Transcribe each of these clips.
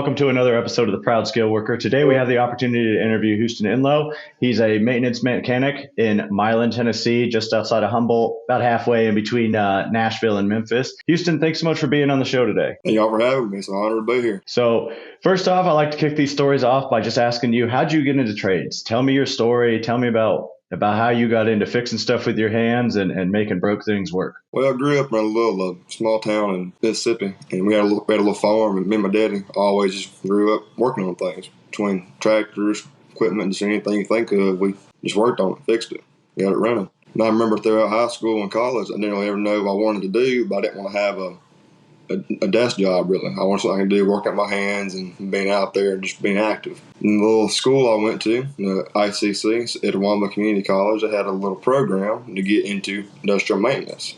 welcome to another episode of The Proud Scale Worker. Today we have the opportunity to interview Houston Enlow. He's a maintenance mechanic in Milan, Tennessee, just outside of Humboldt, about halfway in between Nashville and Memphis. Houston, thanks so much for being on the show today. Thank y'all for having me. It's an honor to be here. So first off, I like to kick these stories off by just asking you, how'd you get into trades? Tell me your story. Tell me about how you got into fixing stuff with your hands and making broke things work. Well, I grew up in a little small town in Mississippi, and we had a little farm, and me and my daddy always just grew up working on things. Between tractors, equipment, just anything you think of, we just worked on it, fixed it, got it running. And I remember throughout high school and college, I didn't really ever know what I wanted to do, but I didn't want to have a desk job, really. I wanted something I could do, working with my hands and being out there and just being active. In the little school I went to, the ICC, at Enlow Community College, I had a little program to get into industrial maintenance.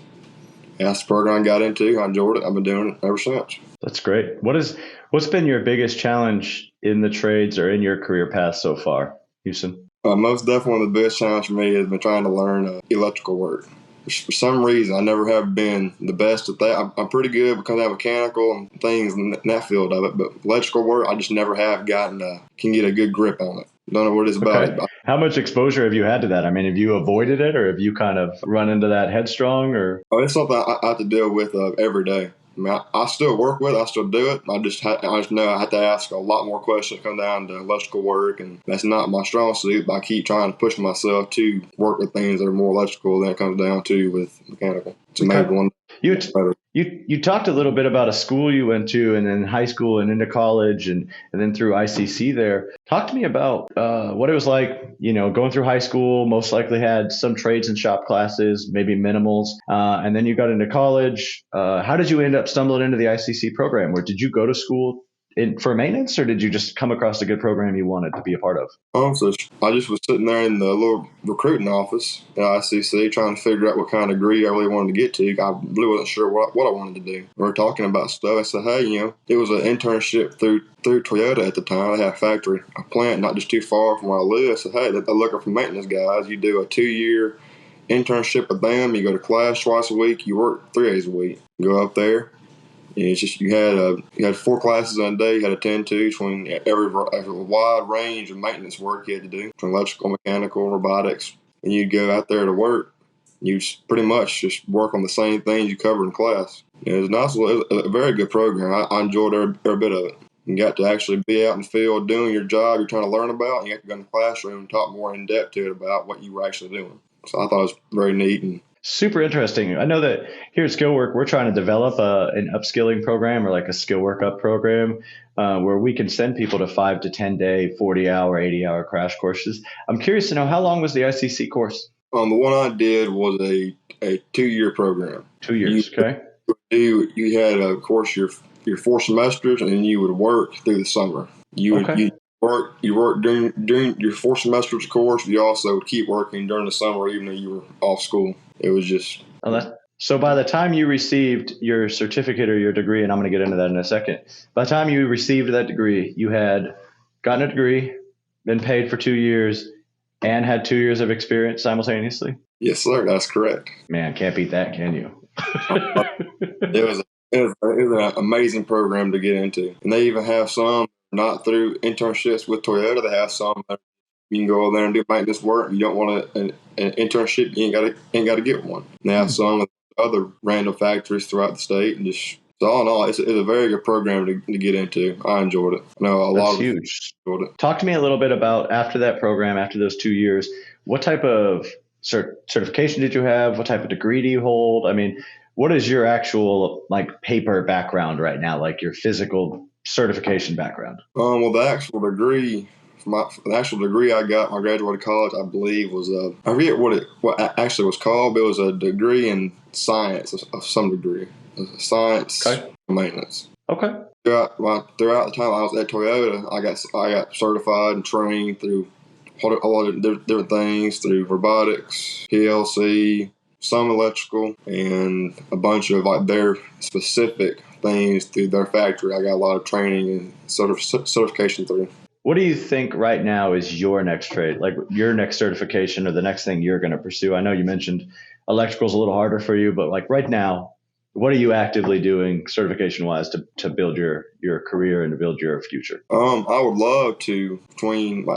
That's the program I got into. I enjoyed it. I've been doing it ever since. That's great. What's been your biggest challenge in the trades or in your career path so far, Houston? Most definitely the biggest challenge for me has been trying to learn electrical work. For some reason, I never have been the best at that. I'm pretty good because I'm mechanical and things in that field of it, but electrical work, I just never have can get a good grip on it. Don't know what it's about. Okay. How much exposure have you had to that? I mean, have you avoided it, or have you kind of run into that headstrong? Or it's something I have to deal with every day. I mean, I still work with it. I still do it. I just know I have to ask a lot more questions come down to electrical work, and that's not my strong suit, but I keep trying to push myself to work with things that are more electrical than it comes down to with mechanical. To make one better. You talked a little bit about a school you went to, and then high school and into college, and then through ICC there. Talk to me about what it was like, going through high school, most likely had some trades and shop classes, maybe minimals, and then you got into college. How did you end up stumbling into the ICC program? Or did you go to school for maintenance, or did you just come across a good program you wanted to be a part of? So I just was sitting there in the little recruiting office at ICC trying to figure out what kind of degree I really wanted to get to. I really wasn't sure what I wanted to do. We were talking about stuff. I said, hey, it was an internship through Toyota at the time. They had a plant not just too far from where I live. I said, hey, they're looking for maintenance guys. You do a 2-year internship with them. You go to class twice a week. You work 3 days a week. You go up there. And it's just you had 4 classes on a day. You had to attend to between every wide range of maintenance work you had to do, between electrical, mechanical, robotics. And you'd go out there to work. You pretty much just work on the same things you covered in class. And it was nice. It was a very good program. I enjoyed every bit of it. You got to actually be out in the field doing your job you're trying to learn about. And you have to go in the classroom and talk more in depth to it about what you were actually doing. So I thought it was very neat and super interesting. I know that here at Skillwork, we're trying to develop an upskilling program or like a skill work up program where we can send people to 5 to 10 day, 40-hour, 80-hour crash courses. I'm curious to know, how long was the ICC course? The one I did was a 2-year program. 2 years, okay. You had, of course, your 4 semesters, and then you would work through the summer. You work during your 4 semesters course. You also would keep working during the summer, even though you were off school. It was just. So by the time you received your certificate or your degree, and I'm going to get into that in a second, by the time you received that degree, you had gotten a degree, been paid for 2 years, and had 2 years of experience simultaneously? Yes, sir. That's correct. Man, can't beat that, can you? It was an amazing program to get into. And they even have some, not through internships with Toyota, they have some that you can go over there and do maintenance work. You don't want an internship, you ain't got to get one. They have some with other random factories throughout the state, and just so all in all, it's a very good program to get into. I enjoyed it. I know That's huge. Enjoyed it. Talk to me a little bit about after that program, after those 2 years, what type of certification did you have? What type of degree do you hold? I mean, what is your actual paper background right now, like your physical certification background? Well, the actual degree I got when I graduated college, I believe was I forget what actually was called, but it was a degree in science of some degree, science maintenance. Okay. Throughout the time I was at Toyota, I got certified and trained through a lot of different things, through robotics, PLC, some electrical, and a bunch of their specific things through their factory. I got a lot of training and certification through. What do you think right now is your next trade, like your next certification or the next thing you're going to pursue? I know you mentioned electrical is a little harder for you, but right now, what are you actively doing certification wise to build your career and to build your future? I would love to,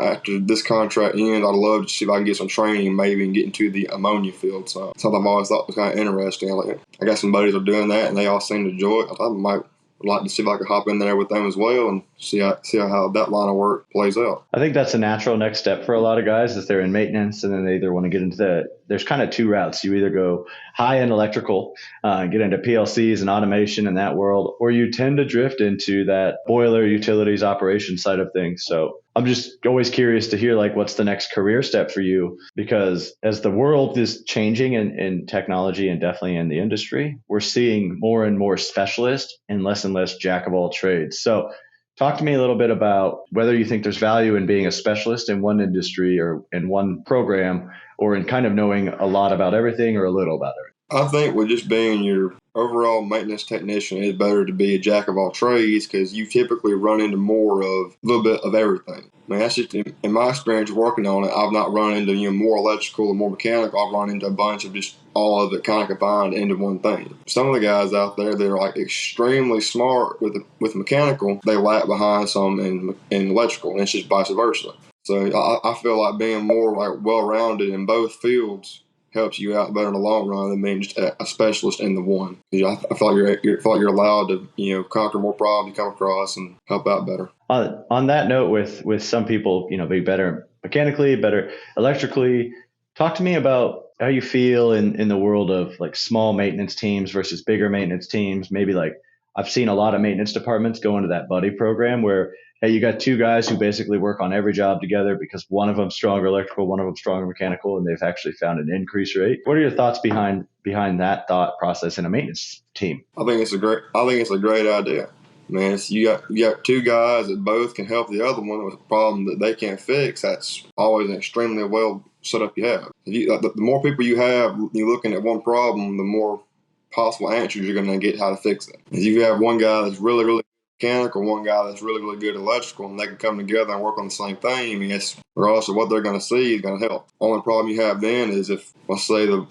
after this contract ends, I'd love to see if I can get some training, maybe, and get into the ammonia field. So something I've always thought was kind of interesting. Like, I got some buddies that are doing that, and they all seem to enjoy it. I thought I might like to see if I could hop in there with them as well and see how that line of work plays out. I think that's a natural next step for a lot of guys is they're in maintenance and then they either want to get into there's kind of two routes. You either go high end electrical, get into PLCs and automation in that world, or you tend to drift into that boiler utilities operation side of things. So I'm just always curious to hear like what's the next career step for you, because as the world is changing in technology and definitely in the industry, we're seeing more and more specialists and less jack of all trades. So talk to me a little bit about whether you think there's value in being a specialist in one industry or in one program, or in kind of knowing a lot about everything or a little about everything. I think with just being your overall maintenance technician, it's better to be a jack of all trades because you typically run into more of a little bit of everything. I mean, that's just in my experience working on it. I've not run into more electrical or more mechanical. I've run into a bunch of just all of it kind of combined into one thing. Some of the guys out there that are like extremely smart with mechanical, they lag behind some in electrical, and it's just vice versa. So I feel like being more like well-rounded in both fields helps you out better in the long run than being just a specialist in the one. I feel like you're allowed to conquer more problems you come across and help out better. On that note, with some people be better mechanically, better electrically. Talk to me about how you feel in the world of like small maintenance teams versus bigger maintenance teams. Maybe like I've seen a lot of maintenance departments go into that buddy program where, hey, you got two guys who basically work on every job together because one of them's stronger electrical, one of them's stronger mechanical, and they've actually found an increase rate. What are your thoughts behind that thought process in a maintenance team? I think it's a great idea. Man, you got two guys that both can help the other one with a problem that they can't fix. That's always an extremely well set up you have. The more people you have, you're looking at one problem, the more possible answers you're going to get how to fix it. If you have one guy that's really, really mechanical, one guy that's really, really good at electrical, and they can come together and work on the same thing, I mean, regardless of what they're going to see is going to help. Only problem you have then is if, let's say, the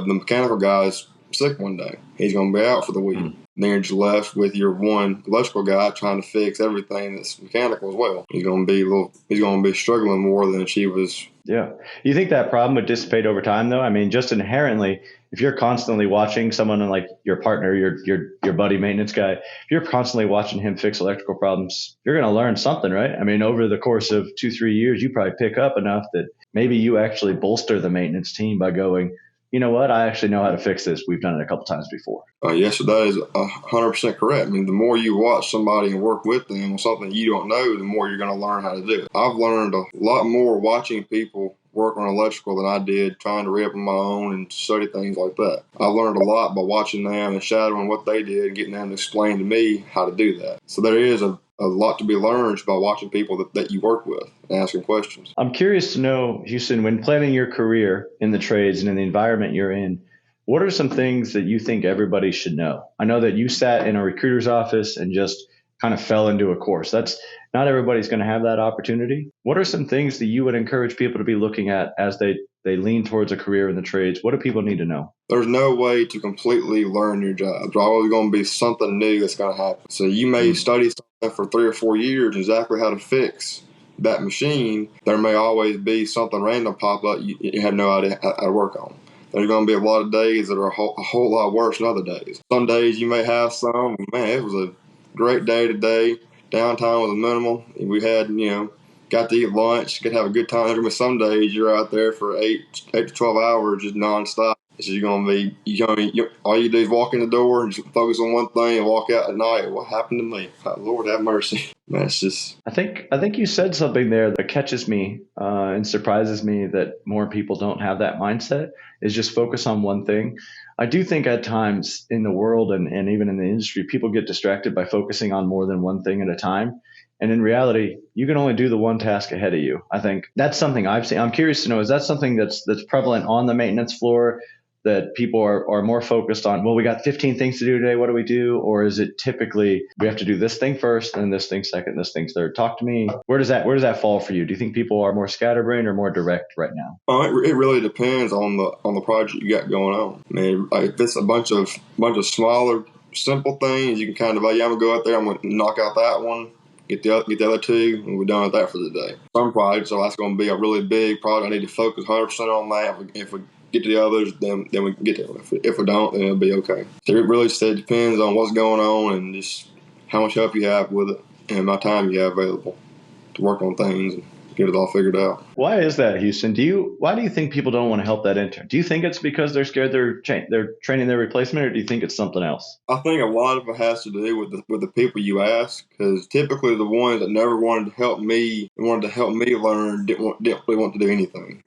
mechanical guy is sick one day. He's going to be out for the week. Then you're just left with your one electrical guy trying to fix everything that's mechanical as well. He's going to be struggling more than if he was. Yeah. You think that problem would dissipate over time, though? I mean, just inherently, if you're constantly watching someone like your partner, your buddy maintenance guy, if you're constantly watching him fix electrical problems, you're going to learn something, right? I mean, over the course of 2-3 years, you probably pick up enough that maybe you actually bolster the maintenance team by going, you know what, I actually know how to fix this. We've done it a couple times before. Yes, that is 100% correct. I mean, the more you watch somebody and work with them on something you don't know, the more you're going to learn how to do it. I've learned a lot more watching people work on electrical than I did trying to read up on my own and study things like that. I learned a lot by watching them and shadowing what they did and getting them to explain to me how to do that. So there is a lot to be learned by watching people that you work with and asking questions. I'm curious to know, Houston, when planning your career in the trades and in the environment you're in, what are some things that you think everybody should know? I know that you sat in a recruiter's office and just kind of fell into a course. That's not everybody's going to have that opportunity. What are some things that you would encourage people to be looking at as they lean towards a career in the trades? What do people need to know? There's no way to completely learn your job. There's always going to be something new that's going to happen. So you may study something for 3 or 4 years, exactly how to fix that machine. There may always be something random pop up you have no idea how to work on. There's going to be a lot of days that are a whole lot worse than other days. Some days you may have some, man, it was a great day today. Downtime was minimal. We had, got to eat lunch, could have a good time. But some days you're out there for 8 to 12 hours just nonstop. So you're going to be, all you do is walk in the door and just focus on one thing and walk out at night. What happened to me? Lord have mercy. That's just. I think you said something there that catches me and surprises me that more people don't have that mindset, is just focus on one thing. I do think at times in the world and even in the industry, people get distracted by focusing on more than one thing at a time. And in reality, you can only do the one task ahead of you. I think that's something I've seen. I'm curious to know, is that something that's prevalent on the maintenance floor that people are more focused on, well, we got 15 things to do today. What do we do? Or is it typically we have to do this thing first, and this thing second, this thing third? Talk to me. Where does that fall for you? Do you think people are more scatterbrained or more direct right now? It really depends on the project you got going on. I mean, like if it's a bunch of smaller, simple things, you can kind of, I'm gonna go out there, I'm gonna knock out that one, get the other two, and we're done with that for the day. Some projects, so that's going to be a really big project. I need to focus 100% on that. If we get to the others, then we can get to them. If we don't, then it'll be okay. So it really depends on what's going on and just how much help you have with it and my time you have available to work on things and get it all figured out. Why is that, Houston? Why do you think people don't want to help that intern? Do you think it's because they're scared they're training their replacement, or do you think it's something else? I think a lot of it has to do with the people you ask, because typically the ones that never wanted to help me learn didn't really want to do anything.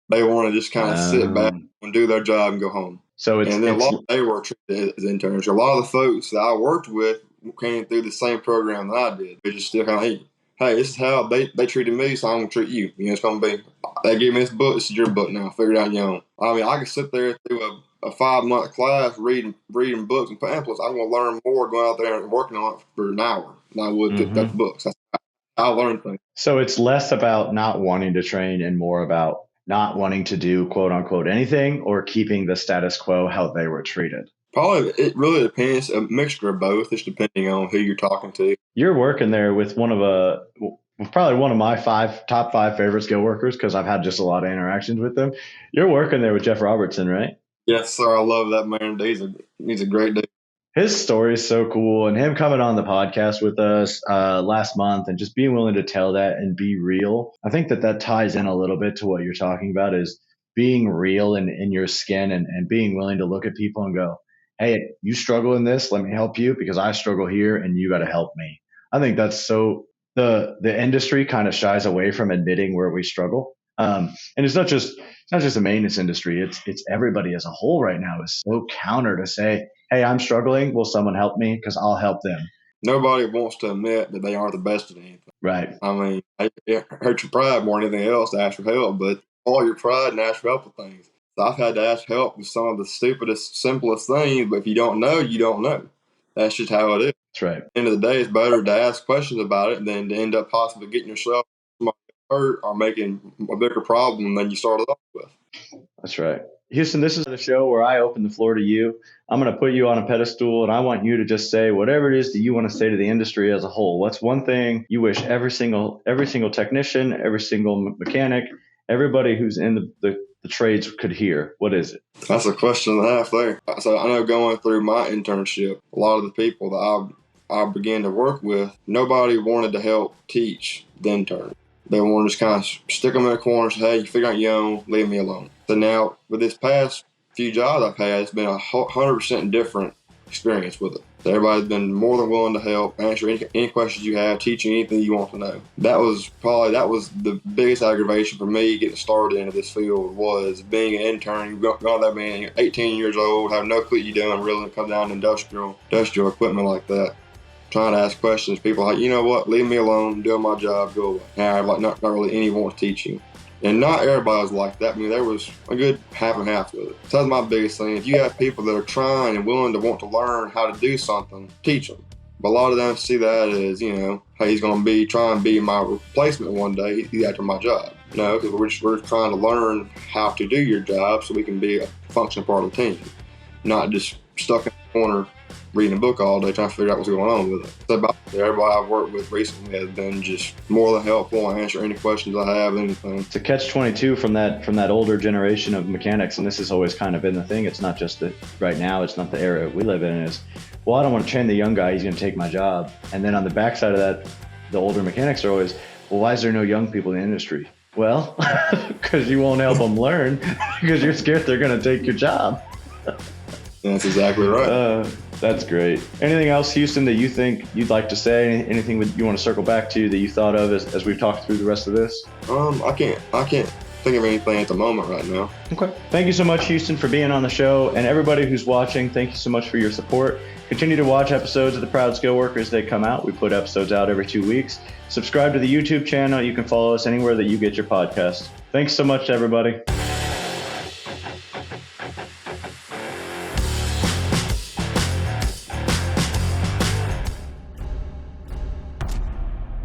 They want to just kind of sit back and do their job and go home. And then a lot of they were treated as interns. A lot of the folks that I worked with came through the same program that I did. They just still kind of, hey, this is how they treated me, so I'm going to treat you. You know, it's going to be, they gave me this book, this is your book now. Figure it out on your own. I mean, I could sit there through a 5-month class reading books and pamphlets. I'm going to learn more going out there and working on it for an hour than I would pick up books. That's how I learn things. So it's less about not wanting to train and more about not wanting to do quote unquote anything, or keeping the status quo how they were treated. Probably it really depends, a mixture of both. It's depending on who you're talking to. You're working there with probably one of my top five favorite skill workers, because I've had just a lot of interactions with them. You're working there with Jeff Robertson, right? Yes, sir. I love that man. He's a great dude. His story is so cool, and him coming on the podcast with us last month and just being willing to tell that and be real. I think that ties in a little bit to what you're talking about, is being real in your skin and being willing to look at people and go, hey, you struggle in this, let me help you because I struggle here and you got to help me. I think that's so the industry kind of shies away from admitting where we struggle. And it's not just the maintenance industry. It's everybody as a whole right now is so counter to say, hey, I'm struggling. Will someone help me? Because I'll help them. Nobody wants to admit that they aren't the best at anything. Right. I mean, it hurts your pride more than anything else to ask for help, but all your pride and ask for help with things. So I've had to ask help with some of the stupidest, simplest things, but if you don't know, you don't know. That's just how it is. That's right. At the end of the day, it's better to ask questions about it than to end up possibly getting yourself hurt or making a bigger problem than you started off with. That's right. Houston, this is the show where I open the floor to you. I'm going to put you on a pedestal, and I want you to just say whatever it is that you want to say to the industry as a whole. What's one thing you wish every single technician, every single mechanic, everybody who's in the trades could hear? What is it? That's a question and a half there. So I know going through my internship, a lot of the people that I began to work with, nobody wanted to help teach the intern. They want to just kind of stick them in the corner and say, hey, you figure out your own, leave me alone. So now, with this past few jobs I've had, it's been 100% different experience with it. So everybody's been more than willing to help, answer any questions you have, teach you anything you want to know. That was the biggest aggravation for me getting started into this field, was being an intern, going there being 18 years old, have no clue what you're doing, really come down to industrial equipment like that. Trying to ask questions, people are like, you know what, leave me alone, I'm doing my job, go away. And I have not really anyone to teach you. And not everybody was like that. I mean, there was a good half and half with it. So that's my biggest thing. If you have people that are trying and willing to want to learn how to do something, teach them. But a lot of them see that as, hey, he's going to try and be my replacement one day. He's after my job. No, because we're trying to learn how to do your job so we can be a functional part of the team. Not just stuck in the corner reading a book all day trying to figure out what's going on with it. So about everybody I've worked with recently has been just more than helpful and answer any questions I have, anything. It's a catch-22 from that older generation of mechanics, and this has always kind of been the thing. It's not just that right now, it's not the era we live in, is, well, I don't want to train the young guy, he's going to take my job. And then on the backside of that, the older mechanics are always, well, why is there no young people in the industry? Well, because you won't help them learn, because you're scared they're going to take your job. That's exactly right. That's great. Anything else, Houston, that you think you'd like to say? Anything you want to circle back to that you thought of as we've talked through the rest of this? I can't think of anything at the moment right now. Okay. Thank you so much, Houston, for being on the show. And everybody who's watching, thank you so much for your support. Continue to watch episodes of The Proud Skill Workers. They come out. We put episodes out every 2 weeks. Subscribe to the YouTube channel. You can follow us anywhere that you get your podcasts. Thanks so much, everybody.